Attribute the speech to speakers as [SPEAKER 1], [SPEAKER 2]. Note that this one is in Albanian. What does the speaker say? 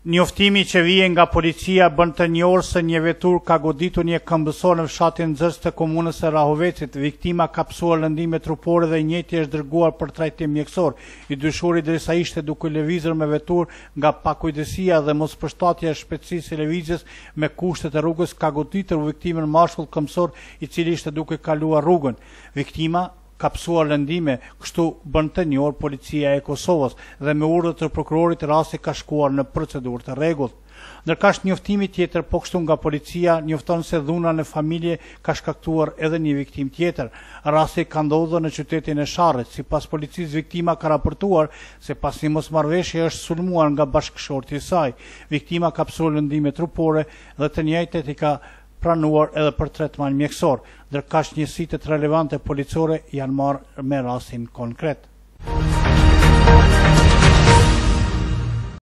[SPEAKER 1] Njoftimi që vije nga policia bën të njohur se një vetur ka goditur një këmbësor në fshatin Nxërës të komunës së Rahovecit. Viktima ka psuar lëndime trupore dhe i njëjti është dërguar për trajtim mjekësor. I dyshuri derisa ishte duke lëvizur me vetur nga pakujdesia dhe mospërshtatja e shpejtësisë së lëvizjes me kushtet e rrugës ka goditur viktimën mashkull këmbësor i cili ishte duke kaluar rrugën. Viktima ka psuar lëndime, kështu bën të njohur policia e Kosovës dhe me urdhër të prokurorit rasti ka shkuar në procedurë të rregullt. Ndërkësh njoftimi tjetër po kështu nga policia njofton se dhuna në familje ka shkaktuar edhe një viktim tjetër. Rasti ka ndodhur në qytetin e Sharrit. Sipas policisë, viktima ka raportuar se pas një mosmarrëveshje është sulmuar nga bashkëshorti i saj. Viktima ka psuar lëndime trupore dhe të njëjtat i ka pranuar edhe për tretman mjekësor, ndërkësh njësitë relevante policore janë marrë me rastin konkret.